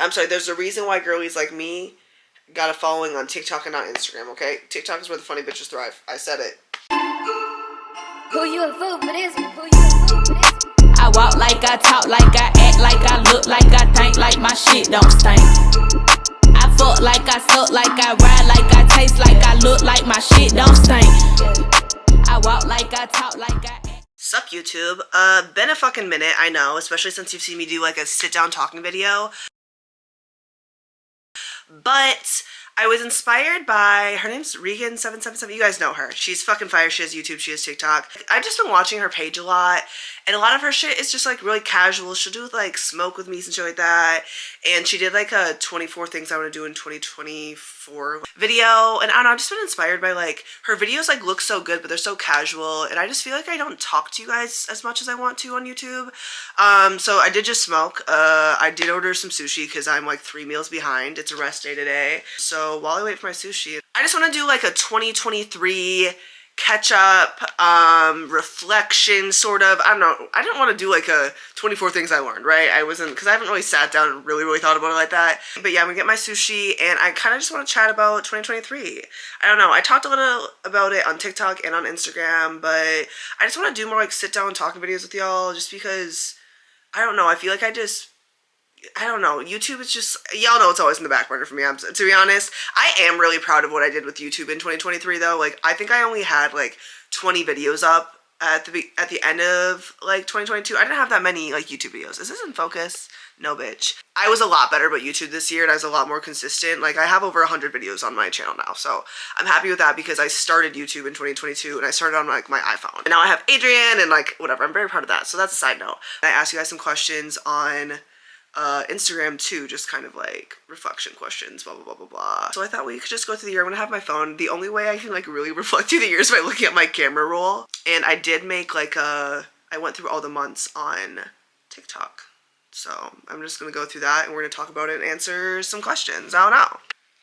I'm sorry, there's a reason why girlies like me got a following on TikTok and not Instagram, okay? TikTok is where the funny bitches thrive. I said it. Who you a fool for this? Who you a fool for this? I walk like I talk like I act like I look like I think like my shit don't stink. I fuck like I suck like I ride like I taste like I look like my shit don't stink. I walk like I talk like I act. Sup, YouTube? Been a fucking minute, I know, especially since you've seen me do like a sit-down talking video. But I was inspired by, her name's Regan777, you guys know her. She's fucking fire, she has YouTube, she has TikTok. I've just been watching her page a lot, and a lot of her shit is just like really casual. She'll do like smoke with me and shit like that, and she did like a 24 things I want to do in 2024 video, and I don't know, I've just been inspired by like, her videos like look so good, but they're so casual, and I just feel like I don't talk to you guys as much as I want to on YouTube. So I did just smoke. I did order some sushi because I'm like 3 meals behind. It's a rest day today. So while I wait for my sushi, I just want to do like a 2023 catch up, reflection sort of. I don't know. I didn't want to do like a 24 things I learned, right? I wasn't, because I haven't really sat down and really thought about it like that. But yeah, I'm gonna get my sushi, and I kind of just want to chat about 2023. I don't know. I talked a little about it on TikTok and on Instagram, but I just want to do more like sit down talking videos with y'all, just because, I don't know. I feel like I don't know. YouTube is just, y'all know it's always in the back burner for me. To be honest, I am really proud of what I did with YouTube in 2023 though. Like, I think I only had like 20 videos up at the end of like 2022. I didn't have that many like YouTube videos. Is this in focus? No, bitch. I was a lot better about YouTube this year, and I was a lot more consistent. Like, I have over 100 videos on my channel now, so I'm happy with that because I started YouTube in 2022 and I started on like my iPhone. And now I have Adrian and like whatever. I'm very proud of that. So that's a side note. I asked you guys some questions on Instagram too, just kind of like reflection questions, blah blah blah blah blah. So I thought we could just go through the year. I'm gonna have my phone. The only way I can like really reflect through the year is by looking at my camera roll. And I did make like I went through all the months on TikTok. So I'm just gonna go through that, and we're gonna talk about it and answer some questions. I don't know.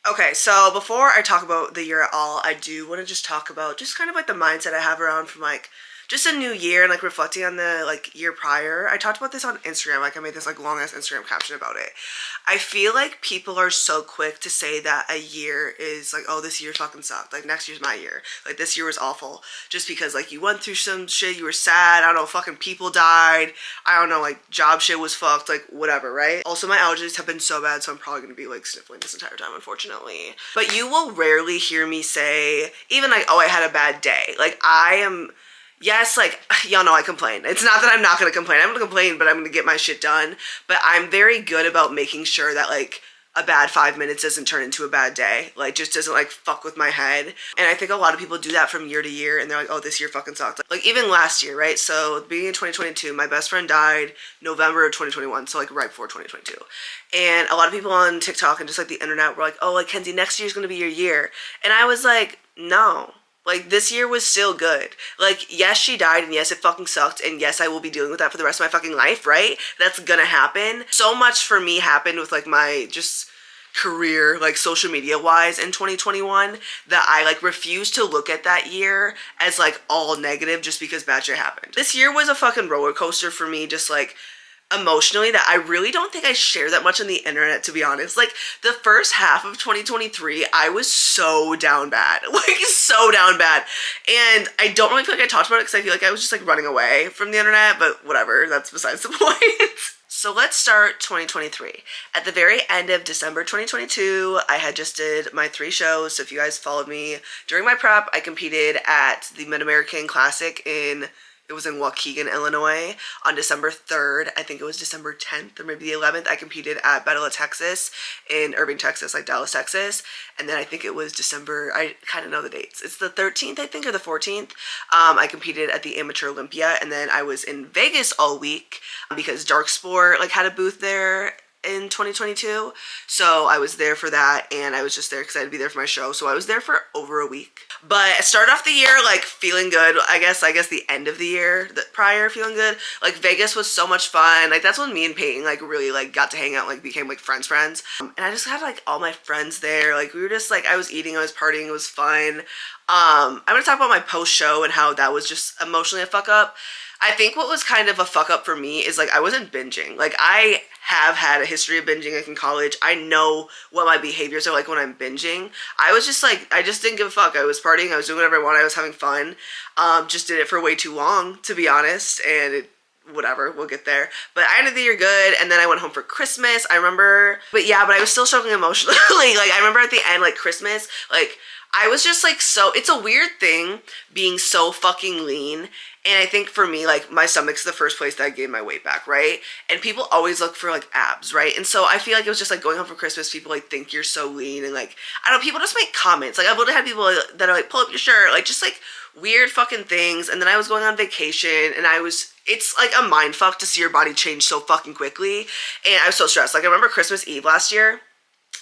Okay, so before I talk about the year at all, I do want to just talk about just kind of like the mindset I have around from like just a new year and like reflecting on the like year prior. I talked about this on Instagram, like I made this like long ass Instagram caption about it. I feel like people are so quick to say that a year is like, oh, this year fucking sucked, like next year's my year, like this year was awful, just because like you went through some shit, you were sad, I don't know, fucking people died, I don't know, like job shit was fucked, like whatever, right? Also, my allergies have been so bad, so I'm probably gonna be like sniffling this entire time, unfortunately. But you will rarely hear me say even like, oh, I had a bad day. Like, yes, like, y'all know I complain. It's not that I'm not gonna complain. I'm gonna complain, but I'm gonna get my shit done. But I'm very good about making sure that, like, a bad 5 minutes doesn't turn into a bad day. Like, just doesn't, like, fuck with my head. And I think a lot of people do that from year to year, and they're like, oh, this year fucking sucked. Like, even last year, right? So, beginning of 2022, my best friend died November of 2021, so, like, right before 2022. And a lot of people on TikTok and just, like, the internet were like, oh, like, Kenzie, next year's gonna be your year. And I was like, no. Like, this year was still good. Like, yes, she died, and yes, it fucking sucked, and yes, I will be dealing with that for the rest of my fucking life, right? That's gonna happen. So much for me happened with, like, my just career, like, social media-wise in 2021 that I, like, refuse to look at that year as, like, all negative just because bad shit happened. This year was a fucking roller coaster for me, just, like, emotionally, that I really don't think I share that much on the internet, to be honest. Like, the first half of 2023, I was so down bad. Like, so down bad. And I don't really feel like I talked about it because I feel like I was just, like, running away from the internet, but whatever, that's besides the point. So let's start 2023. At the very end of December 2022, I had just did my 3 shows. So if you guys followed me during my prep, I competed at the Mid-American Classic it was in Waukegan, Illinois on December 3rd. I think it was December 10th or maybe the 11th. I competed at Battle of Texas in Irving, Texas, like Dallas, Texas. And then I think it was December, I kind of know the dates. It's the 13th, I think, or the 14th. I competed at the Amateur Olympia, and then I was in Vegas all week because Darc Sport like had a booth there in 2022, so I was there for that, and I was just there because I had to be there for my show, so I was there for over a week. But I started off the year like feeling good. I guess the end of the year, the prior, feeling good. Like, Vegas was so much fun. Like, that's when me and Peyton like really like got to hang out, like became like friends. And I just had like all my friends there. Like, we were just like, I was eating, I was partying, it was fun. I'm gonna talk about my post show and how that was just emotionally a fuck up. I think what was kind of a fuck up for me is like I wasn't binging. Like, I have had a history of binging like in college. I know what my behaviors are like when I'm binging. I was just like, I just didn't give a fuck. I was partying, I was doing whatever I wanted, I was having fun. Just did it for way too long, to be honest, and it, whatever, we'll get there. But I ended the year good, and then I went home for Christmas. I remember, but I was still struggling emotionally. Like, I remember at the end, like, Christmas, like, I was just like, so, it's a weird thing being so fucking lean. And I think for me, like, my stomach's the first place that I gained my weight back, right? And people always look for, like, abs, right? And so I feel like it was just, like, going home for Christmas, people, like, think you're so lean. And, like, I don't know, people just make comments. Like, I've literally had people that are, like, pull up your shirt. Like, just, like, weird fucking things. And then I was going on vacation, and it's, like, a mind fuck to see your body change so fucking quickly. And I was so stressed. Like, I remember Christmas Eve last year.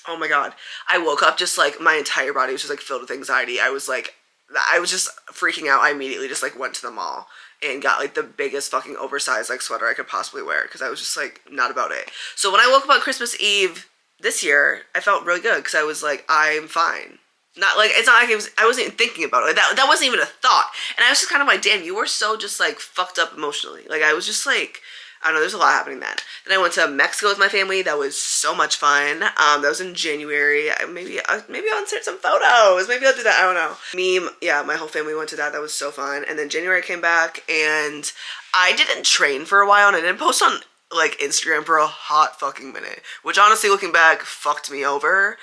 Oh, my God. I woke up just, like, my entire body was just, like, filled with anxiety. I was just freaking out. I immediately just, like, went to the mall and got, like, the biggest fucking oversized, like, sweater I could possibly wear because I was just, like, not about it. So when I woke up on Christmas Eve this year, I felt really good because I was like, I'm fine. Not, like, it's not like I wasn't even thinking about it. Like, that wasn't even a thought. And I was just kind of like, damn, you were so just, like, fucked up emotionally. Like, I was just, like, I don't know, there's a lot happening then. Then I went to Mexico with my family. That was so much fun. That was in January. Maybe I'll insert some photos. Maybe I'll do that. I don't know. My whole family went to that. That was so fun. And then January I came back, and I didn't train for a while, and I didn't post on, like, Instagram for a hot fucking minute, which honestly, looking back, fucked me over.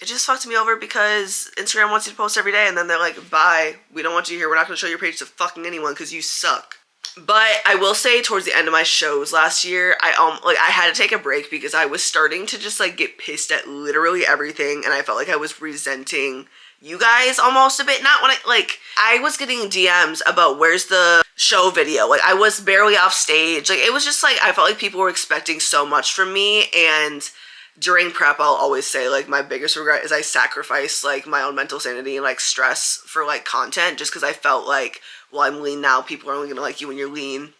It just fucked me over because Instagram wants you to post every day, and then they're like, bye, we don't want you here. We're not going to show your page to fucking anyone because you suck. But I will say towards the end of my shows last year, I had to take a break because I was starting to just, like, get pissed at literally everything, and I felt like I was resenting you guys almost a bit. Not when I was getting DMs about where's the show video. Like, I was barely off stage. Like, it was just like, I felt like people were expecting so much from me, and during prep, I'll always say, like, my biggest regret is I sacrificed, like, my own mental sanity and, like, stress for, like, content just because I felt like, well, I'm lean now. People are only gonna like you when you're lean.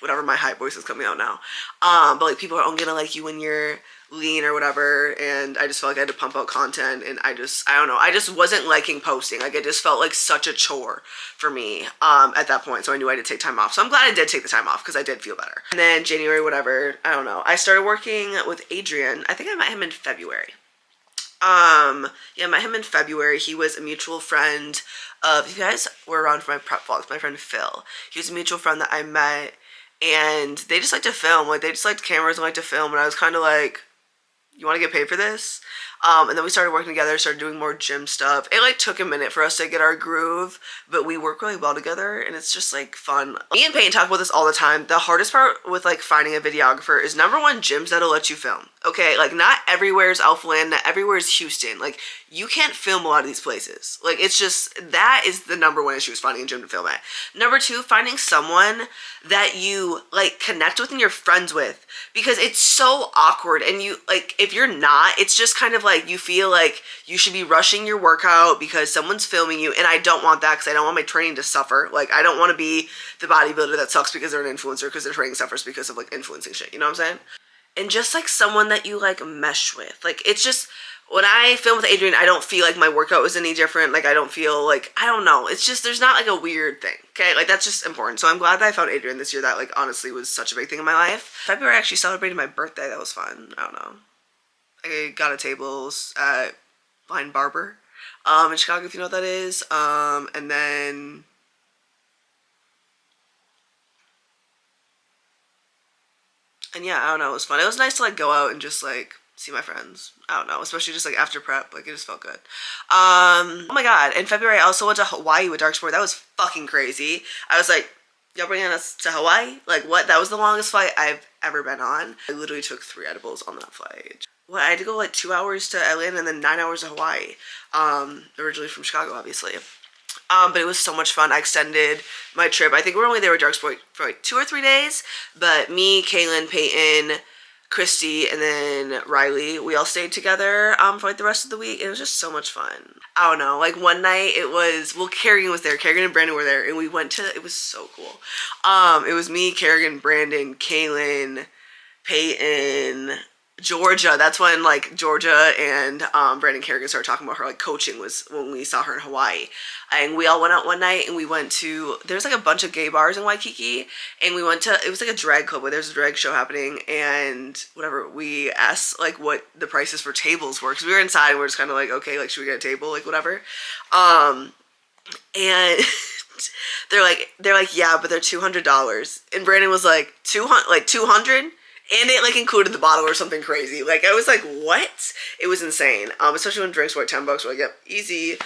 Whatever, my high voice is coming out now. But, like, people are only gonna like you when you're lean or whatever. And I just felt like I had to pump out content. And I don't know. I just wasn't liking posting. Like, it just felt like such a chore for me at that point. So I knew I had to take time off. So I'm glad I did take the time off because I did feel better. And then January, whatever, I don't know. I started working with Adrian. I think I met him in February. I met him in February. He was a mutual friend of, if you guys were around for my prep vlogs, my friend Phil. He was a mutual friend that I met, and they just like to film. Like, they just liked cameras and like to film, and I was kind of like, you want to get paid for this? And then we started working together, started doing more gym stuff. It, like, took a minute for us to get our groove, but we work really well together, and it's just, like, fun. Me and Peyton talk about this all the time. The hardest part with, like, finding a videographer is, number one, gyms that'll let you film. Okay? Like, not everywhere is Alphaland, not everywhere is Houston. Like, you can't film a lot of these places. Like, it's just, that is the number one issue, is finding a gym to film at. Number two, finding someone that you, like, connect with and you're friends with. Because it's so awkward, and you, like, if you're not, it's just kind of like, you feel like you should be rushing your workout because someone's filming you, and I don't want that because I don't want my training to suffer. Like, I don't want to be the bodybuilder that sucks because they're an influencer, because their training suffers because of, like, influencing shit, you know what I'm saying? And just, like, someone that you, like, mesh with. Like, it's just, when I film with Adrian, I don't feel like my workout was any different. Like, I don't feel like, I don't know. It's just, there's not, like, a weird thing, okay? Like, that's just important. So I'm glad that I found Adrian this year. That, like, honestly was such a big thing in my life. February, I actually celebrated my birthday. That was fun. I don't know. I got a table at Blind Barber in Chicago, if you know what that is. And then yeah, I don't know, it was fun. It was nice to, like, go out and just, like, see my friends. I don't know, especially just, like, after prep. Like, it just felt good. Oh my God, in February I also went to Hawaii with Darc Sport. That was fucking crazy. I was like, y'all bringing us to Hawaii? Like, what? That was the longest flight I've ever been on. I literally took 3 edibles on that flight. Well, I had to go, like, 2 hours to Atlanta and then 9 hours to Hawaii. Originally from Chicago, obviously. But it was so much fun. I extended my trip. I think we were only there with Darc Sport for, like, 2 or 3 days. But me, Kaylin, Peyton, Christy, and then Riley, we all stayed together for, like, the rest of the week. It was just so much fun. I don't know. Like, one night it was, well, Kerrigan was there. Kerrigan and Brandon were there. And we went to, it was so cool. It was me, Kerrigan, Brandon, Kaylin, Peyton, Georgia. That's when like Georgia and Brandon Kerrigan started talking about her like coaching was when we saw her in Hawaii. And we all went out one night and we went to, there's like a bunch of gay bars in Waikiki, and we went to, it was like a drag club where there's a drag show happening, and whatever, we asked like what the prices for tables were, because we were inside and we are just kind of like, okay, like should we get a table, like whatever. And they're like, yeah, but they're $200. And Brandon was like, 200? And it like included the bottle or something crazy. Like I was like, what? It was insane. Especially when drinks were like $10. We're like, yep, easy.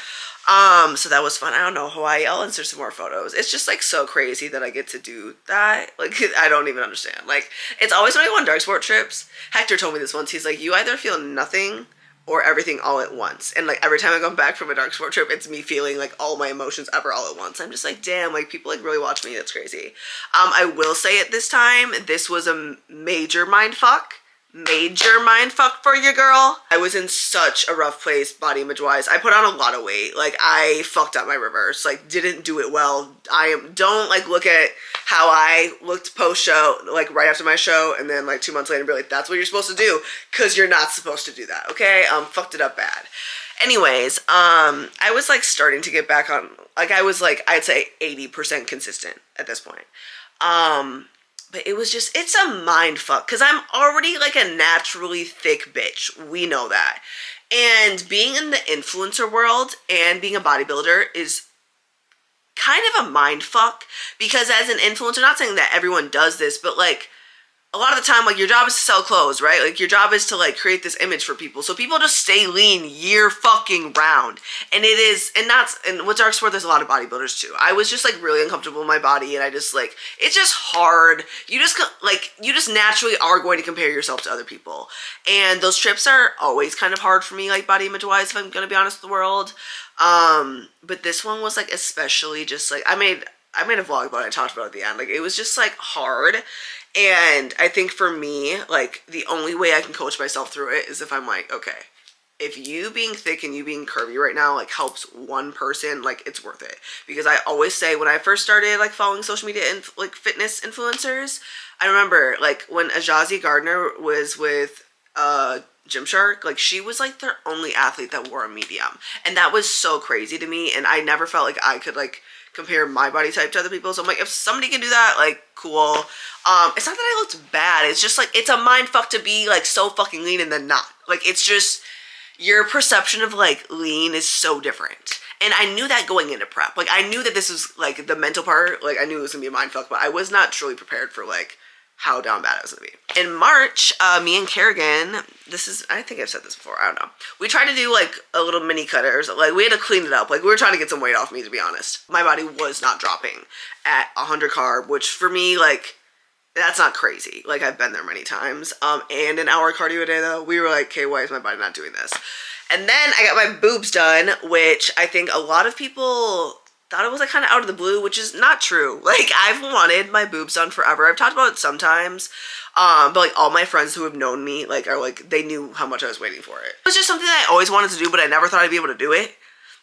So that was fun. I don't know, Hawaii, I'll insert some more photos. It's just like so crazy that I get to do that. Like I don't even understand. Like it's always when I go on dark sport trips. Hector told me this once. He's like, you either feel nothing or everything all at once. And like every time I come back from a dark sport trip, it's me feeling like all my emotions ever all at once. I'm just like, damn, like people like really watch me. That's crazy. I will say it this time, this was a major mind fuck. Major mind fuck for your girl. I was in such a rough place body image wise. I put on a lot of weight. Like I fucked up my reverse. Like didn't do it well. Don't like look at how I looked post show, like right after my show, and then like 2 months later be like, that's what you're supposed to do, because you're not supposed to do that. Okay, fucked it up bad. Anyways, I was like starting to get back on, like I was like, I'd say 80% consistent at this point. But it was just, it's a mind fuck, because I'm already like a naturally thick bitch. We know that. And being in the influencer world and being a bodybuilder is kind of a mind fuck, because as an influencer, not saying that everyone does this, but like a lot of the time, like your job is to sell clothes, right? Like your job is to like create this image for people. So people just stay lean year fucking round. And it is, and with dark sport, there's a lot of bodybuilders too. I was just like really uncomfortable in my body, and I just like, it's just hard. You just naturally are going to compare yourself to other people. And those trips are always kind of hard for me, like body image wise, if I'm going to be honest with the world. But this one was like, especially just like, I made a vlog about it. I talked about it at the end. Like it was just like hard. And I think for me, like the only way I can coach myself through it is if I'm like, okay, if you being thick and you being curvy right now like helps one person, like it's worth it. Because I always say, when I first started like following social media and like fitness influencers, I remember like when Ajazi Gardner was with Gymshark, like she was like their only athlete that wore a medium, and that was so crazy to me. And I never felt like I could like compare my body type to other people. So I'm like, if somebody can do that, like cool. It's not that I looked bad. It's just like, it's a mind fuck to be like so fucking lean and then not. Like it's just, your perception of like lean is so different. And I knew that going into prep. Like I knew that this was like the mental part. Like I knew it was gonna be a mind fuck, but I was not truly prepared for like how down bad it was gonna be. In March, me and Kerrigan, I think I've said this before, I don't know. We tried to do like a little mini cutters. Like we had to clean it up. Like we were trying to get some weight off me, to be honest. My body was not dropping at 100 carb, which for me, like, that's not crazy. Like I've been there many times. And an hour cardio a day though. We were like, okay, why is my body not doing this? And then I got my boobs done, which I think a lot of people thought it was like kind of out of the blue, which is not true. Like I've wanted my boobs done forever. I've talked about it sometimes. But like all my friends who have known me, like are like, they knew how much I was waiting for it. It was just something that I always wanted to do, but I never thought I'd be able to do it.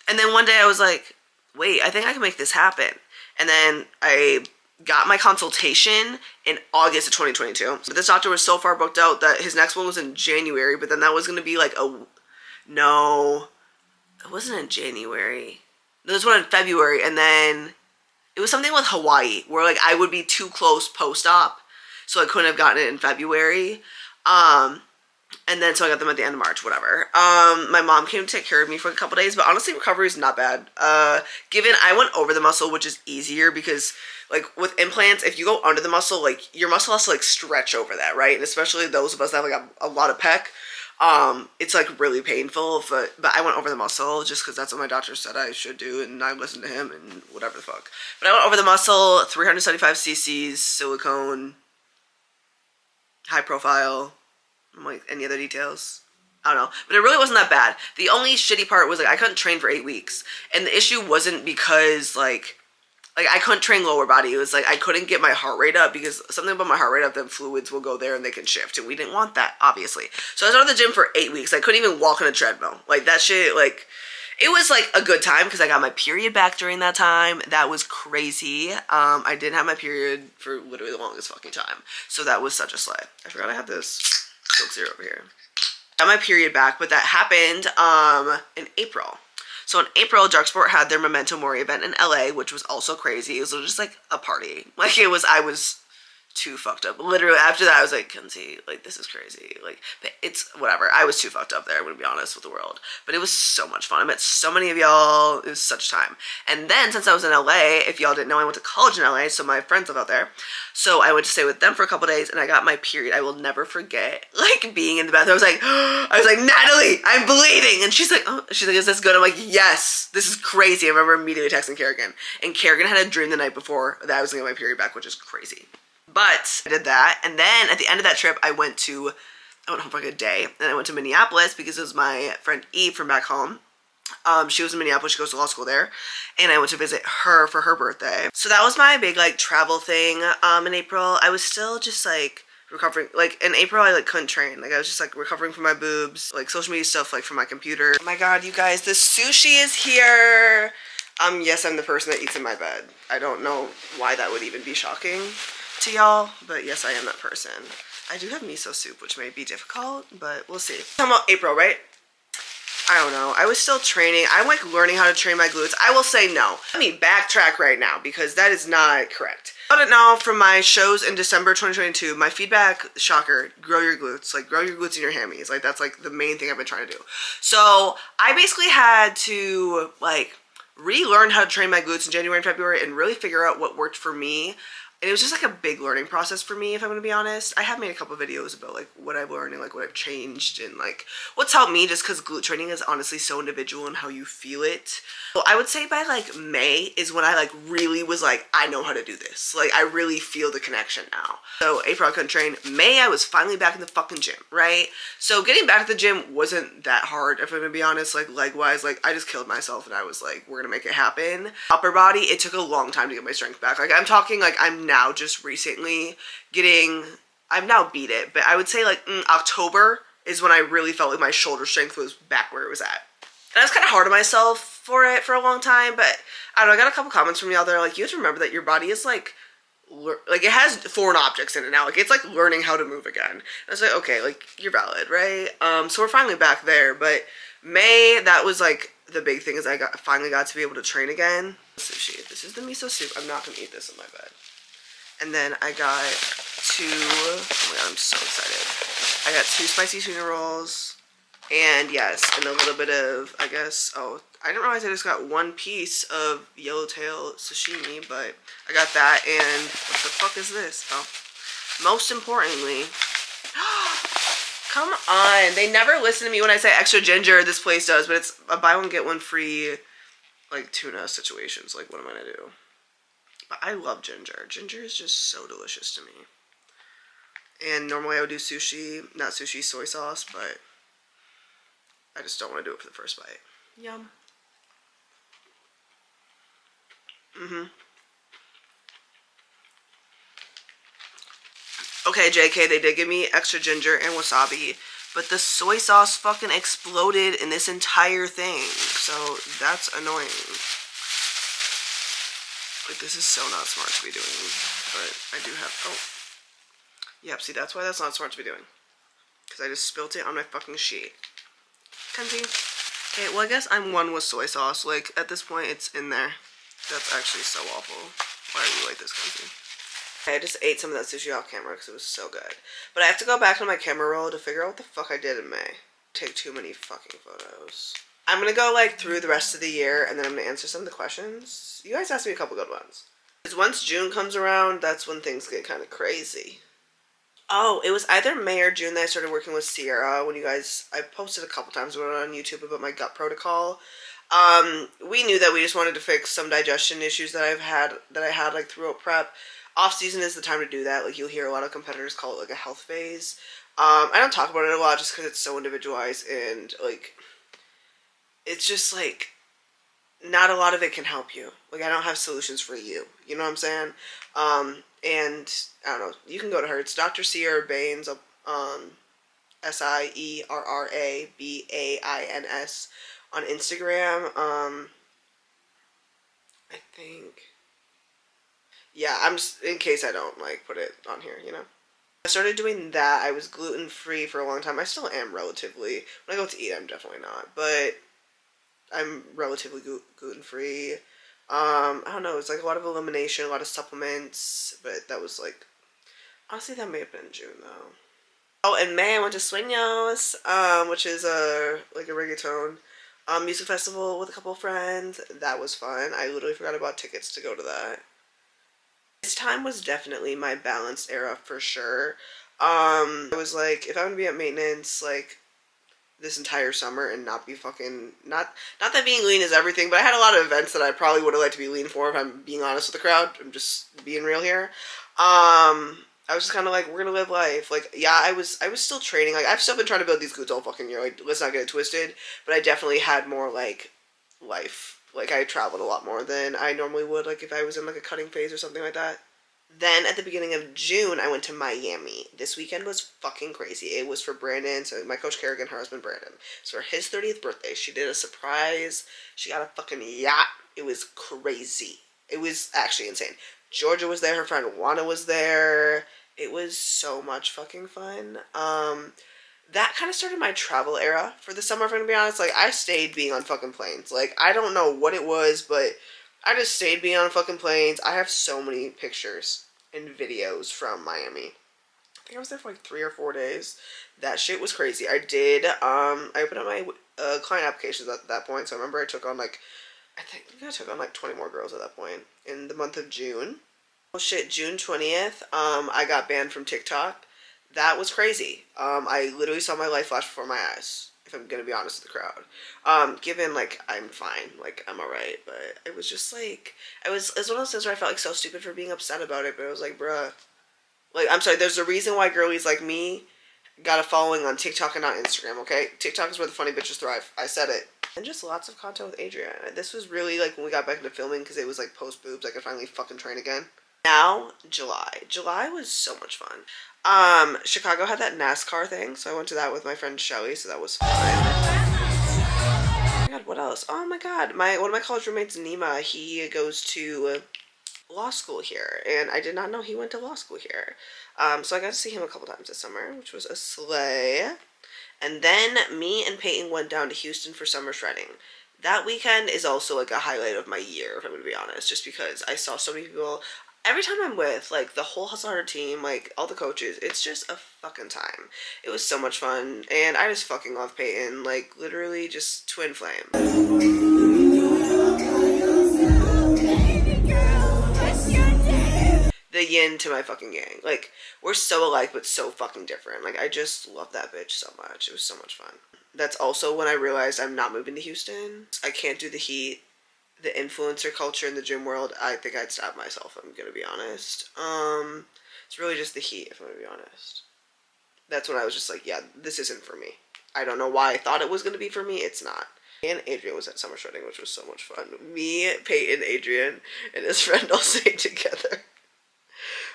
And then one day I was like, wait, I think I can make this happen. And then I got my consultation in August of 2022. But this doctor was so far booked out that his next one was in January, but then that was going to be like no, it wasn't in January. There was one in February, and then it was something with Hawaii where like I would be too close post-op, so I couldn't have gotten it in February. And then so I got them at the end of March, whatever. My mom came to take care of me for a couple days, but honestly recovery is not bad. Given I went over the muscle, which is easier because like with implants, if you go under the muscle, like your muscle has to like stretch over that, right? And especially those of us that have like a lot of pec, it's like really painful, but I went over the muscle just because that's what my doctor said I should do, and I listened to him and whatever the fuck. But I went over the muscle, 375 cc's, silicone, high profile. Like any other details, I don't know, but it really wasn't that bad. The only shitty part was like I couldn't train for 8 weeks, and the issue wasn't because like I couldn't train lower body. It was like I couldn't get my heart rate up, because something about my heart rate up, then fluids will go there and they can shift, and we didn't want that, obviously. So I was out of the gym for 8 weeks. I couldn't even walk on a treadmill. Like that shit, like it was like a good time because I got my period back during that time. That was crazy. I didn't have my period for literally the longest fucking time, so that was such a slay. I forgot I had this. Coke Zero over here. Got my period back, but that happened in April. So in April, Darc Sport had their Memento Mori event in LA, which was also crazy. It was just like a party. Like I was too fucked up. Literally after that I was like, Kenzie, like this is crazy. Like it's whatever. I was too fucked up there, I'm gonna be honest with the world. But it was so much fun. I met so many of y'all. It was such time. And then since I was in LA, if y'all didn't know, I went to college in LA, so my friends live out there. So I went to stay with them for a couple days and I got my period. I will never forget like being in the bathroom. I was like, Natalie, I'm bleeding. And she's like, oh, is this good? I'm like, yes, this is crazy. I remember immediately texting Kerrigan. And Kerrigan had a dream the night before that I was gonna get my period back, which is crazy. But I did that, and then at the end of that trip, I went home for like a day, and I went to Minneapolis because it was my friend Eve from back home. She was in Minneapolis, she goes to law school there, and I went to visit her for her birthday. So that was my big like travel thing in April. I was still just like recovering. Like in April, I like couldn't train. Like I was just like recovering from my boobs, like social media stuff, like from my computer. Oh my god, you guys, the sushi is here. Yes, I'm the person that eats in my bed. I don't know why that would even be shocking to y'all, but yes, I am that person. I do have miso soup, which may be difficult, but we'll see. Talking about April, right? I don't know. I was still training. I'm like learning how to train my glutes. I will say no. Let me backtrack right now because that is not correct. I don't know, from my shows in December 2022, my feedback, shocker, grow your glutes. Like grow your glutes and your hammies. Like that's like the main thing I've been trying to do. So I basically had to like relearn how to train my glutes in January and February and really figure out what worked for me. And it was just like a big learning process for me, if I'm gonna be honest. I have made a couple videos about like what I've learned and like what I've changed and like what's helped me, just because glute training is honestly so individual in how you feel it. So I would say by like May is when I like really was like, I know how to do this. Like I really feel the connection now. So April I couldn't train. May I was finally back in the fucking gym, right? So getting back to the gym wasn't that hard, if I'm gonna be honest. Like leg wise, like I just killed myself and I was like, we're gonna make it happen. Upper body, it took a long time to get my strength back. Like I'm talking like I'm now just recently I've now beat it, but I would say like October is when I really felt like my shoulder strength was back where it was at. And I was kind of hard on myself for it for a long time, but I don't know, I got a couple comments from y'all that are like, you have to remember that your body is like it has foreign objects in it now. Like it's like learning how to move again. And I was like, okay, like you're valid, right? So we're finally back there, but May, that was like the big thing is I finally got to be able to train again. Sushi. This is the miso soup. I'm not gonna eat this in my bed. And then I got oh my god, I'm so excited. I got 2 spicy tuna rolls, and yes, and a little bit of, I guess, oh, I didn't realize I just got 1 piece of yellowtail sashimi, but I got that, and what the fuck is this? Oh, most importantly, come on, they never listen to me when I say extra ginger. This place does, but it's a buy one get one free, like, tuna situations. Like, what am I gonna do? But I love ginger. Ginger is just so delicious to me. And normally I would do sushi, not sushi, soy sauce, but I just don't want to do it for the first bite. Yum. Okay, JK, they did give me extra ginger and wasabi, but the soy sauce fucking exploded in this entire thing, so that's annoying. Like, this is so not smart to be doing, but I do have, oh. Yep, see, that's why that's not smart to be doing. Because I just spilt it on my fucking sheet. Kenzie. Okay, well, I guess I'm one with soy sauce. Like, at this point, it's in there. That's actually so awful. Why do you like this, Kenzie? I just ate some of that sushi off camera because it was so good. But I have to go back to my camera roll to figure out what the fuck I did in May. Take too many fucking photos. I'm gonna go like through the rest of the year and then I'm gonna answer some of the questions. You guys asked me a couple good ones. Because once June comes around, that's when things get kind of crazy. Oh, it was either May or June that I started working with Sierra. When you guys, I posted a couple times on YouTube about my gut protocol. We knew that we just wanted to fix some digestion issues that I had like throughout prep. Off season is the time to do that. Like you'll hear a lot of competitors call it like a health phase. I don't talk about it a lot just because it's so individualized and like it's just like not a lot of it can help you. Like I don't have solutions for you. You know what I'm saying? And I don't know. You can go to her. It's Dr. Sierra Baines. SIERRABAINS on Instagram. I think. Yeah, I'm just in case I don't like put it on here. You know. I started doing that. I was gluten-free for a long time. I still am relatively. When I go to eat, I'm definitely not. But I'm relatively gluten-free. I don't know. It's like a lot of elimination, a lot of supplements. But that was like... Honestly, that may have been June, though. Oh, in May, I went to Sueños, which is like a reggaeton music festival with a couple of friends. That was fun. I literally forgot about tickets to go to that. This time was definitely my balanced era for sure. I was like, if I'm gonna be at maintenance like this entire summer and not be fucking not that being lean is everything, but I had a lot of events that I probably would have liked to be lean for if I'm being honest with the crowd. I'm just being real here. I was just kind of like, we're gonna live life. Like, yeah, I was still training. Like, I've still been trying to build these glutes all fucking year. Like, let's not get it twisted. But I definitely had more like life. Like, I traveled a lot more than I normally would. Like, if I was in like a cutting phase or something like that. Then at the beginning of June, I went to Miami. This weekend was fucking crazy. It was for Brandon, so my coach Kerrigan, her husband Brandon. It's for his 30th birthday. She did a surprise. She got a fucking yacht. It was crazy. It was actually insane. Georgia was there. Her friend Juana was there. It was so much fucking fun. That kind of started my travel era for the summer, if I'm gonna be honest. Like, I stayed being on fucking planes. Like, I don't know what it was, but I just stayed being on fucking planes. I have so many pictures and videos from Miami. I think I was there for like 3 or 4 days. That shit was crazy. I did, I opened up my client applications at that point. So I remember I took on like, I think I took on like 20 more girls at that point in the month of June. Oh shit, June 20th, I got banned from TikTok. That was crazy. I literally saw my life flash before my eyes, if I'm gonna be honest with the crowd. Given, like, I'm fine, like, I'm alright, but it was just, like, it was one of those things where I felt, like, so stupid for being upset about it, but I was like, bruh, like, I'm sorry, there's a reason why girlies like me got a following on TikTok and not Instagram, okay? TikTok is where the funny bitches thrive. I said it. And just lots of content with Adrian. This was really, like, when we got back into filming, because it was, like, post-boobs, I could finally fucking train again. Now, July. July was so much fun. Chicago had that NASCAR thing, so I went to that with my friend Shelly, so that was fun. Oh my god, what else? Oh my god, one of my college roommates, Nima, he goes to law school here, and I did not know he went to law school here. So I got to see him a couple times this summer, which was a slay. And then me and Peyton went down to Houston for summer shredding. That weekend is also like a highlight of my year, if I'm gonna be honest, just because I saw so many people. Every time I'm with, like, the whole Hustle Harder team, like, all the coaches, it's just a fucking time. It was so much fun, and I just fucking love Peyton. Like, literally just twin flame. The yin to my fucking yang. Like, we're so alike, but so fucking different. Like, I just love that bitch so much. It was so much fun. That's also when I realized I'm not moving to Houston. I can't do the heat. The influencer culture in the gym world, I think I'd stab myself, I'm gonna be honest. It's really just the heat, if I'm gonna be honest. That's when I was just like, yeah, this isn't for me. I don't know why I thought it was gonna be for me, it's not. And Adrian was at summer shredding, which was so much fun. Me, Peyton, Adrian, and his friend all stayed together.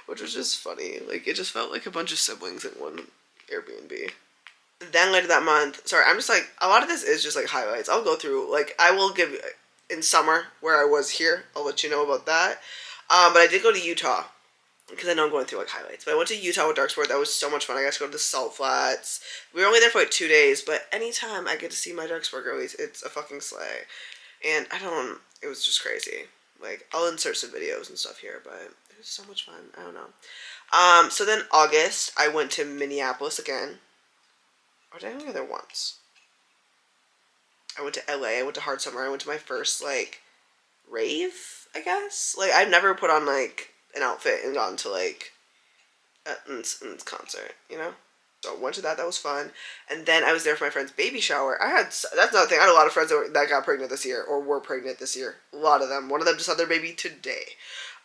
Which was just funny. Like, it just felt like a bunch of siblings in one Airbnb. Then later that month, sorry, I'm just like, a lot of this is just like highlights. I'll go through, like, I will give in summer where I was here. I'll let you know about that. But I did go to Utah because I know I'm going through like highlights. But I went to Utah with Darc Sport. That was so much fun. I got to go to the Salt Flats. We were only there for like 2 days, but anytime I get to see my Darc Sport girlies, it's a fucking slay. And it was just crazy. Like, I'll insert some videos and stuff here, but it was so much fun. I don't know. So then August, I went to Minneapolis again. Or did I only go there once? I went to LA, I went to Hard Summer, I went to my first, like, rave, I guess? Like, I've never put on, like, an outfit and gone to, like, a concert, you know? So I went to that, that was fun. And then I was there for my friend's baby shower. That's another thing, I had a lot of friends that got pregnant this year, or were pregnant this year. A lot of them. One of them just had their baby today.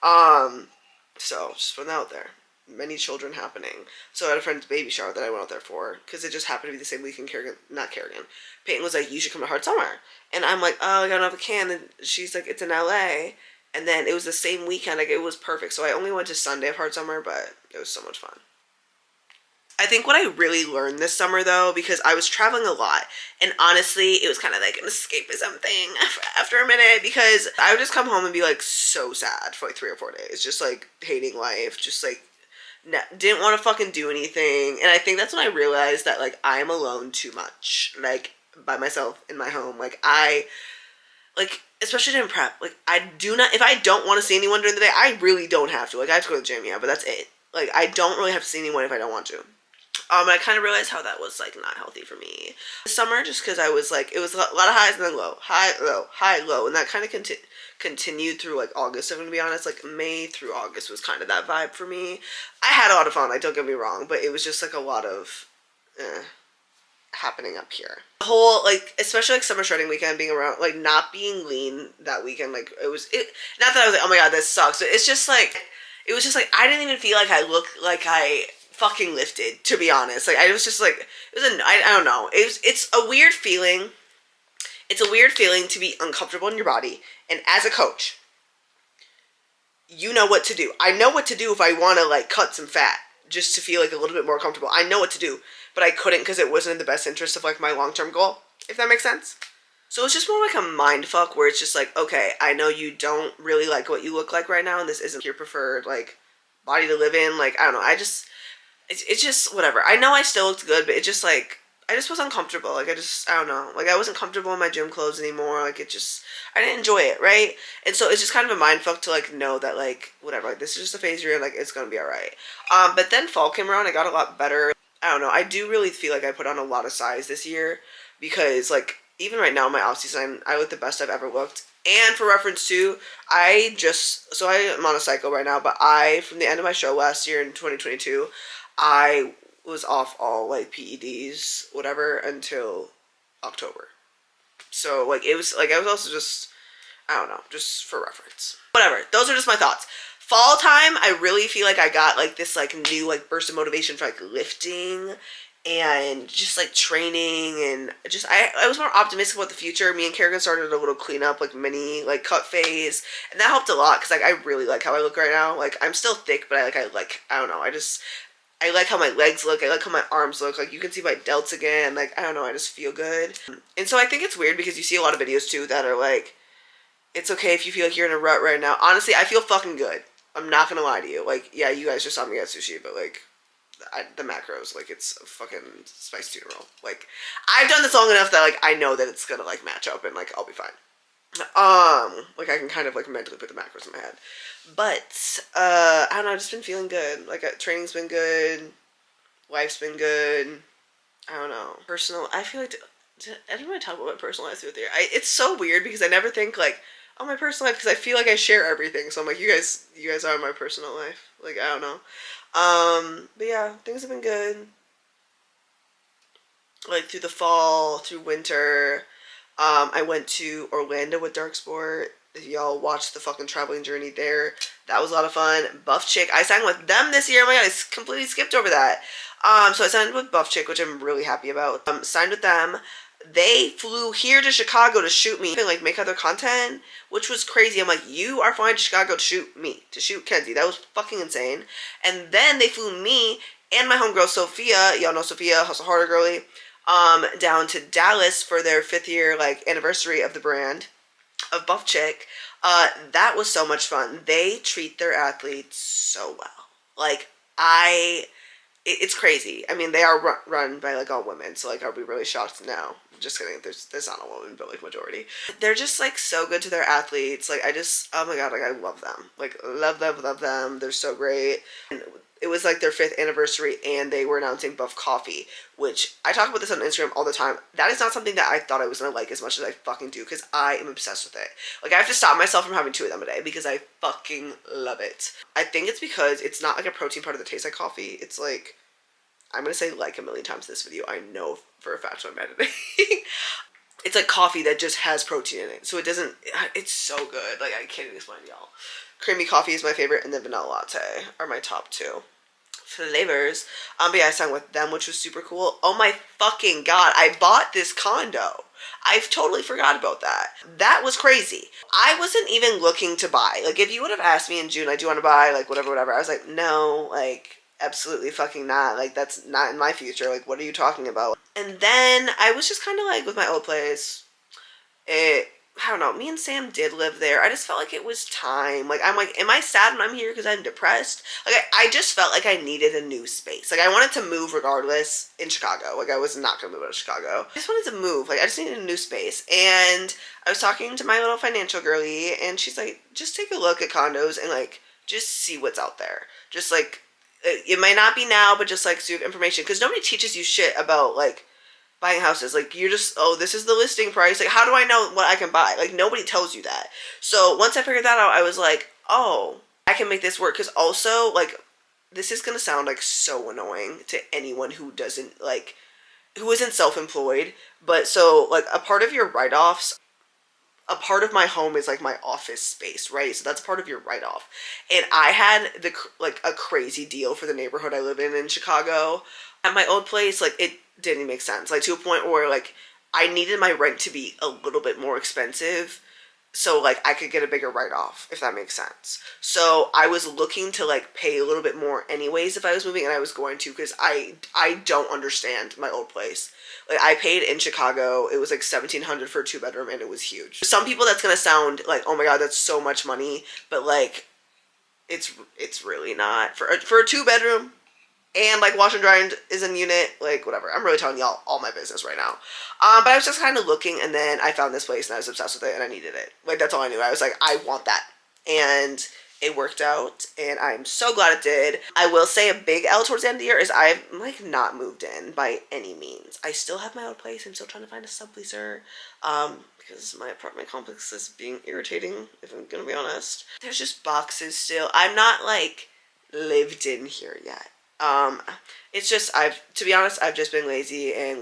So, just putting that out there. Many children happening. So I had a friend's baby shower that I went out there for, because it just happened to be the same weekend Peyton was like, you should come to Hard Summer. And I'm like, oh, I got another can. And she's like, it's in LA. And then it was the same weekend. Like, it was perfect. So I only went to Sunday of Hard Summer, but it was so much fun. I think what I really learned this summer, though, because I was traveling a lot, and honestly, it was kind of like an escapism thing after a minute, because I would just come home and be, like, so sad for, like, 3 or 4 days, just, like, hating life, just, like, didn't want to fucking do anything. And I think that's when I realized that, like, I'm alone too much, like, by myself in my home. Like, especially during prep, like, I do not, if I don't want to see anyone during the day, I really don't have to. Like, I have to go to the gym, yeah, but that's it. Like, I don't really have to see anyone if I don't want to. And I kind of realized how that was, like, not healthy for me. This summer, just because I was, like, it was a lot of highs and then low. High, low, high, low. And that kind of continued through, like, August, if I'm going to be honest. Like, May through August was kind of that vibe for me. I had a lot of fun, like, don't get me wrong. But it was just, like, a lot of happening up here. The whole, like, especially, like, summer shredding weekend, being around, like, not being lean that weekend. Like, not that I was like, oh my god, this sucks. But it's just, like, it was just, like, I didn't even feel like I looked like I fucking lifted, to be honest. Like, I was just, like, it was I don't know. It's a weird feeling. It's a weird feeling to be uncomfortable in your body. And as a coach, you know what to do. I know what to do if I want to, like, cut some fat just to feel, like, a little bit more comfortable. I know what to do, but I couldn't because it wasn't in the best interest of, like, my long-term goal, if that makes sense. So it's just more like a mind fuck where it's just like, okay, I know you don't really like what you look like right now, and this isn't your preferred, like, body to live in. Like, I don't know. It's just whatever. I know I still looked good, but it just, like, I just was uncomfortable. Like, I don't know. Like, I wasn't comfortable in my gym clothes anymore. Like, I didn't enjoy it, right? And so it's just kind of a mind fuck to, like, know that, like, whatever. Like, this is just a phase you're in. Like, it's gonna be alright. But then fall came around. I got a lot better. I don't know. I do really feel like I put on a lot of size this year because, like, even right now in my off season, I look the best I've ever looked. And for reference too, I am on a cycle right now, but from the end of my show last year in 2022, I was off all, like, PEDs, whatever, until October. So, like, it was, like, I was also just, I don't know, just for reference. Whatever, those are just my thoughts. Fall time, I really feel like I got, like, this, like, new, like, burst of motivation for, like, lifting and just, like, training, and just, I was more optimistic about the future. Me and Kerrigan started a little cleanup, like, mini, like, cut phase, and that helped a lot, because, like, I really like how I look right now. Like, I'm still thick, but I don't know, I like how my legs look. I like how my arms look. Like, you can see my delts again. Like, I don't know. I just feel good. And so I think it's weird because you see a lot of videos, too, that are like, it's okay if you feel like you're in a rut right now. Honestly, I feel fucking good. I'm not going to lie to you. Like, yeah, you guys just saw me get sushi, but, like, the macros, like, it's a fucking spicy tuna roll. Like, I've done this long enough that, like, I know that it's going to, like, match up and, like, I'll be fine. Like, I can kind of, like, mentally put the macros in my head. But, I don't know, I've just been feeling good. Like, training's been good. Life's been good. I don't know. Personal, I feel like, I don't want to talk about my personal life with you. It's so weird because I never think, like, oh, my personal life, because I feel like I share everything. So I'm like, you guys are my personal life. Like, I don't know. But yeah, things have been good. Like, through the fall, through winter. I went to Orlando with Darc Sport. If y'all watched the fucking traveling journey there, that was a lot of fun. Buff Chick, I sang with them this year. Oh my god, I completely skipped over that. So I signed with Buff Chick, which I'm really happy about. Signed with them. They flew here to Chicago to shoot me and, like, make other content, which was crazy. I'm like, you are flying to Chicago to shoot me, to shoot Kenzie. That was fucking insane. And then they flew me and my homegirl Sophia, y'all know Sophia, Hustle Harder Girly, down to Dallas for their 5th year, like, anniversary of the brand of Buff Chick. That was so much fun. They treat their athletes so well. Like, it's crazy. I mean, they are run by, like, all women, so, like, I'll be really shocked now. Just kidding, there's not a woman, but, like, majority. They're just, like, so good to their athletes. Like, oh my god, like, I love them. Like, love them. They're so great. And it was, like, their 5th anniversary, and they were announcing Buff Coffee, which I talk about this on Instagram all the time. That is not something that I thought I was going to like as much as I fucking do, because I am obsessed with it. Like, I have to stop myself from having 2 of them a day, because I fucking love it. I think it's because it's not, like, a protein part of the taste like coffee. It's, like, I'm going to say like a million times in this video. I know for a fact what I'm editing. It's, like, coffee that just has protein in it. So it doesn't, it's so good. Like, I can't even explain to y'all. Creamy coffee is my favorite, and then vanilla latte are my top 2 flavors. But yeah, I sang with them, which was super cool. Oh my fucking god, I bought this condo. I've totally forgot about that. That was crazy. I wasn't even looking to buy. Like, if you would have asked me in June, like, do you want to buy, like, whatever, I was like, no, like, absolutely fucking not. Like, that's not in my future. Like, what are you talking about? And then I was just kind of like, with my old place, it I don't know, me and Sam did live there. I just felt like it was time. Like, I'm like, am I sad when I'm here because I'm depressed? Like, I just felt like I needed a new space. Like, I wanted to move regardless in Chicago. Like, I was not going to move out of Chicago. I just wanted to move. Like, I just needed a new space. And I was talking to my little financial girly, and she's like, just take a look at condos and, like, just see what's out there. Just, like, it might not be now, but just, like, so you have information. Because nobody teaches you shit about, like, buying houses. Like, you're just, oh, this is the listing price. Like, how do I know what I can buy? Like, nobody tells you that. So once I figured that out, I was like, oh, I can make this work. Because also, like, this is going to sound, like, so annoying to anyone who doesn't, like, who isn't self-employed. But so, like, a part of your write-offs, a part of my home is, like, my office space, right? So that's part of your write-off. And I had, like, a crazy deal for the neighborhood I live in Chicago. At my old place, like, it didn't make sense. Like, to a point where, like, I needed my rent to be a little bit more expensive so, like, I could get a bigger write-off, if that makes sense. So I was looking to, like, pay a little bit more anyways if I was moving, and I was going to, because I don't understand my old place. Like, I paid in Chicago, it was like $1,700 for a 2-bedroom, and it was huge. For some people that's gonna sound like, oh my god, that's so much money, but, like, it's really not. For a 2-bedroom, and, like, wash and dry is in unit, like, whatever. I'm really telling y'all all my business right now. But I was just kind of looking, and then I found this place, and I was obsessed with it, and I needed it. Like, that's all I knew. I was like, I want that. And it worked out, and I'm so glad it did. I will say a big L towards the end of the year is I've, like, not moved in by any means. I still have my old place. I'm still trying to find a subleaser, because my apartment complex is being irritating, if I'm gonna be honest. There's just boxes still. I'm not, like, lived in here yet. It's just, to be honest, I've just been lazy and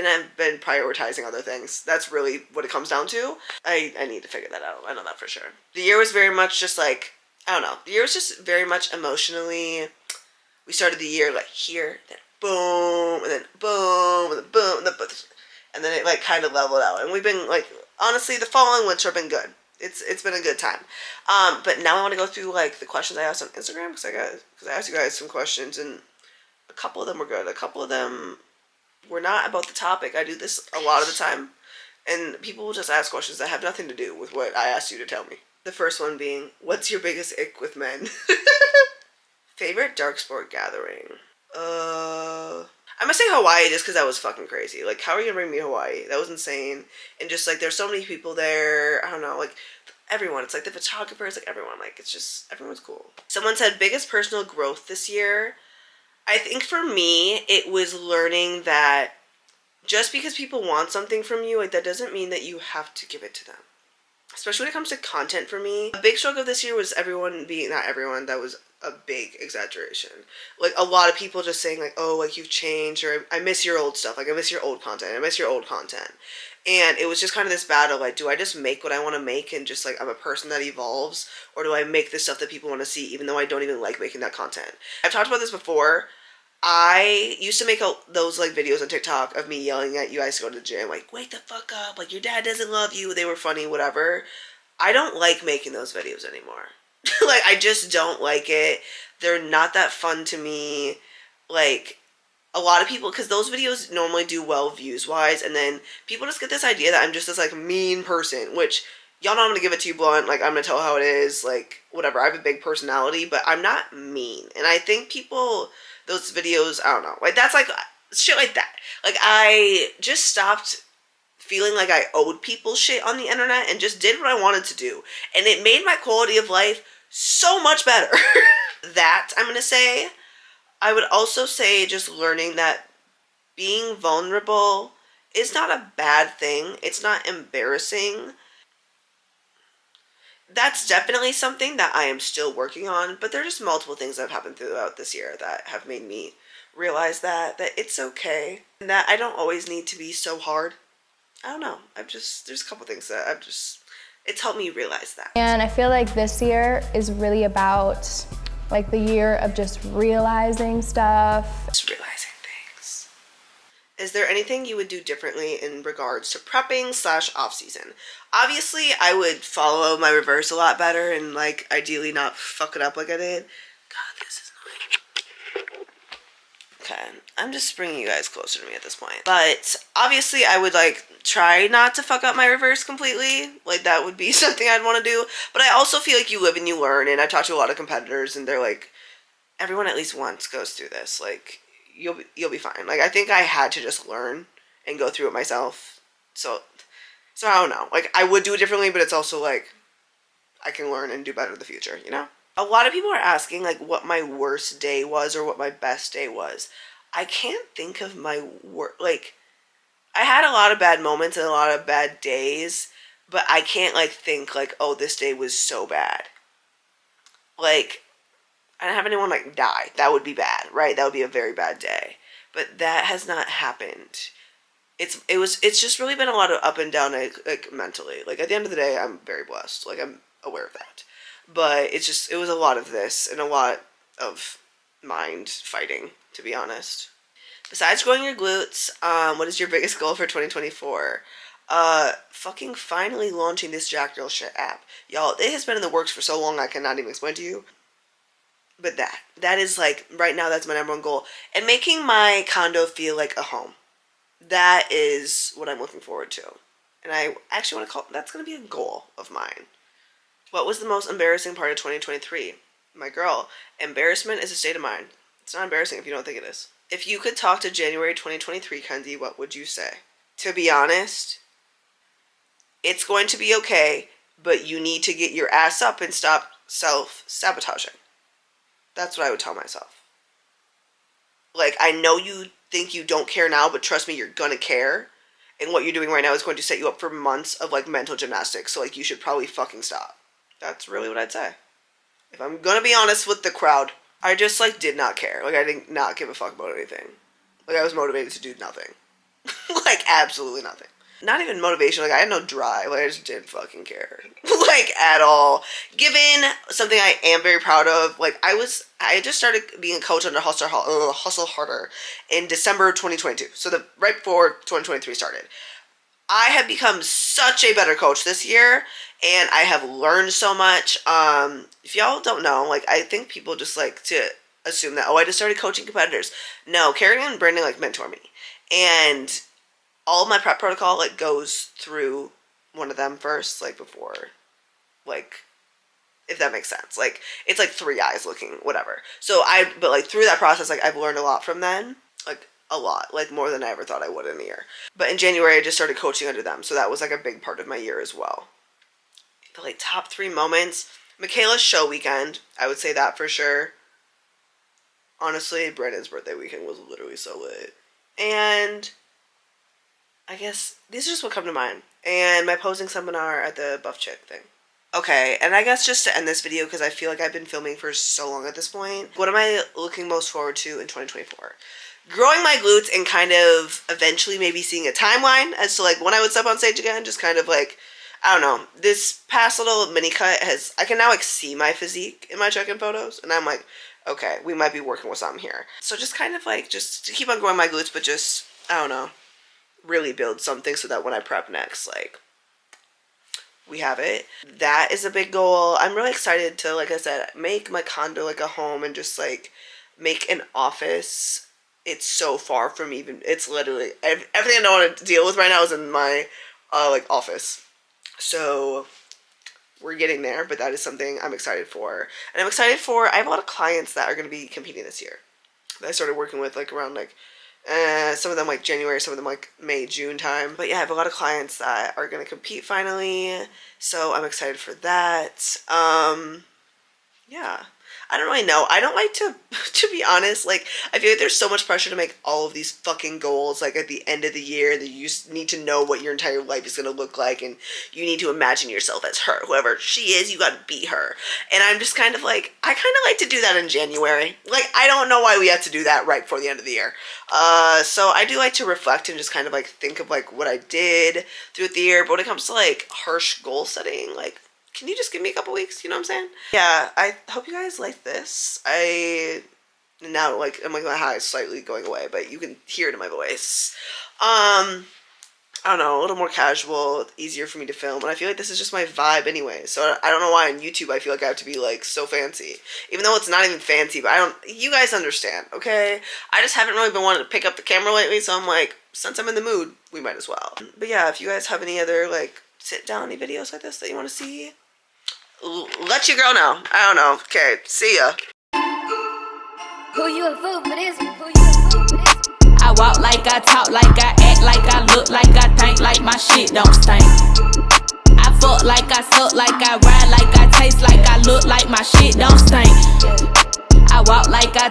I've been prioritizing other things. That's really what it comes down to. I need to figure that out. I know that for sure. The year was very much just like, I don't know. The year was just very much emotionally, we started the year like here, then boom, and then boom, and then boom, and then it like kind of leveled out. And we've been like, honestly, the fall and winter have been good. It's been a good time. But now I want to go through like the questions I asked on Instagram because I asked you guys some questions and a couple of them were good. A couple of them were not about the topic. I do this a lot of the time, and people will just ask questions that have nothing to do with what I asked you to tell me. The first one being, what's your biggest ick with men? Favorite dark sport gathering? I'm gonna say Hawaii just because that was fucking crazy. Like, how are you gonna bring me to Hawaii? That was insane. And just, like, there's so many people there. I don't know, like, everyone. It's, like, the photographers, like, everyone. Like, it's just, everyone's cool. Someone said, biggest personal growth this year? I think for me, it was learning that just because people want something from you, like, that doesn't mean that you have to give it to them. Especially when it comes to content for me. A big struggle this year was everyone being, not everyone, that was a big exaggeration. Like, a lot of people just saying, like, oh, like, you've changed, or I miss your old stuff, like, I miss your old content, I miss your old content. And it was just kind of this battle, like, do I just make what I want to make and just, like, I'm a person that evolves, or do I make the stuff that people want to see, even though I don't even like making that content? I've talked about this before. I used to make those, like, videos on TikTok of me yelling at you guys to go to the gym, like, wake the fuck up, like, your dad doesn't love you, they were funny, whatever. I don't like making those videos anymore. Like, I just don't like it. They're not that fun to me. Like, a lot of people, because those videos normally do well views-wise, and then people just get this idea that I'm just this, like, mean person, which, y'all know I'm going to give it to you blunt, like, I'm going to tell how it is, like, whatever, I have a big personality, but I'm not mean, and I think people, those videos, I don't know, like, that's, like, shit like that. Like, I just stopped feeling like I owed people shit on the internet and just did what I wanted to do, and it made my quality of life so much better. That, I'm going to say. I would also say just learning that being vulnerable is not a bad thing. It's not embarrassing. That's definitely something that I am still working on, but there are just multiple things that have happened throughout this year that have made me realize that it's okay, and that I don't always need to be so hard. I don't know. There's a couple things that it's helped me realize that. And I feel like this year is really about, like, the year of just realizing stuff. Just realizing things. Is there anything you would do differently in regards to prepping / off season? Obviously, I would follow my reverse a lot better and, like, ideally not fuck it up like I did. God, this is annoying. Okay, I'm just bringing you guys closer to me at this point. But obviously, I would, like, try not to fuck up my reverse completely. Like, that would be something I'd want to do. But I also feel like you live and you learn, and I talk to a lot of competitors, and they're like, everyone at least once goes through this. Like, you'll be fine. Like, I think I had to just learn and go through it myself. So I don't know. Like, I would do it differently, but it's also like, I can learn and do better in the future, you know? A lot of people are asking, like, what my worst day was or what my best day was. I can't think of my like, I had a lot of bad moments and a lot of bad days, but I can't, like, think, like, oh, this day was so bad. Like, I didn't have anyone, like, die. That would be bad, right? That would be a very bad day. But that has not happened. It's just really been a lot of up and down, like, mentally. Like, at the end of the day, I'm very blessed. Like, I'm aware of that. But it was a lot of this and a lot of mind fighting, to be honest. Besides growing your glutes, what is your biggest goal for 2024? Fucking finally launching this Jack Girl Shit app. Y'all, it has been in the works for so long I cannot even explain to you. But that is, like, right now, that's my number one goal. And making my condo feel like a home. That is what I'm looking forward to. And I actually want to that's going to be a goal of mine. What was the most embarrassing part of 2023? My girl, embarrassment is a state of mind. It's not embarrassing if you don't think it is. If you could talk to January 2023, Kenzie, what would you say? To be honest, it's going to be okay, but you need to get your ass up and stop self-sabotaging. That's what I would tell myself. Like, I know you think you don't care now, but trust me, you're gonna care. And what you're doing right now is going to set you up for months of, like, mental gymnastics. So, like, you should probably fucking stop. That's really what I'd say. If I'm gonna be honest with the crowd, I just, like, did not care. Like, I did not give a fuck about anything. Like, I was motivated to do nothing. Like, absolutely nothing. Not even motivation. Like, I had no drive. Like, I just didn't fucking care. Like, at all. Given something I am very proud of, like, I just started being a coach under Hustle Harder in December 2022. So, right before 2023 started. I have become such a better coach this year, and I have learned so much. If y'all don't know, like, I think people just like to assume that, oh, I just started coaching competitors. No, Karen and Brandon, like, mentor me. And all of my prep protocol, like, goes through one of them first, like, before, like, if that makes sense. Like, it's like 3 eyes looking, whatever. But, like, through that process, like, I've learned a lot from them. Like, a lot. Like, more than I ever thought I would in a year. But in January, I just started coaching under them. So that was, like, a big part of my year as well. The, like, top 3 moments. Michaela's show weekend. I would say that for sure. Honestly, Brandon's birthday weekend was literally so lit. And I guess these are just what come to mind. And my posing seminar at the Buff Chick thing. Okay, and I guess just to end this video, because I feel like I've been filming for so long at this point, what am I looking most forward to in 2024? Growing my glutes and kind of eventually maybe seeing a timeline as to, like, when I would step on stage again. Just kind of, like, I don't know. This past little mini cut I can now, like, see my physique in my check-in photos. And I'm like, okay, we might be working with something here. So just kind of, like, just to keep on growing my glutes, but just, I don't know, really build something so that when I prep next, like, we have it. That is a big goal. I'm really excited to, like I said, make my condo like a home and just, like, make an office. It's so far from even, it's literally, everything I don't want to deal with right now is in my, like, office. So, we're getting there, but that is something I'm excited for. And I'm excited for, I have a lot of clients that are going to be competing this year. That I started working with, like, around, like, some of them, like, January, some of them, like, May, June time. But yeah, I have a lot of clients that are going to compete finally. So, I'm excited for that. Yeah. I don't really know. I don't like to be honest, like, I feel like there's so much pressure to make all of these fucking goals, like, at the end of the year, that you need to know what your entire life is going to look like, and you need to imagine yourself as her. Whoever she is, you got to be her. And I'm just kind of like, I kind of like to do that in January. Like, I don't know why we have to do that right before the end of the year. So I do like to reflect and just kind of, like, think of, like, what I did throughout the year. But when it comes to, like, harsh goal setting, like, can you just give me a couple weeks? You know what I'm saying? Yeah, I hope you guys like this. Now, like, I'm like, my high is slightly going away, but you can hear it in my voice. I I don't know, a little more casual, easier for me to film. And I feel like this is just my vibe anyway. So I don't know why on YouTube I feel like I have to be like so fancy. Even though it's not even fancy, but you guys understand, okay? I just haven't really been wanting to pick up the camera lately, so I'm like, since I'm in the mood, we might as well. But yeah, if you guys have any other like sit down videos like this that you want to see, let your girl know. I don't know. Okay, see ya. Who you a fool for this? Who you a fool for this? I walk like I talk like I act like I look like I think like my shit don't stink. I fuck like I suck like I ride like I taste like I look like my shit don't stink. I walk like I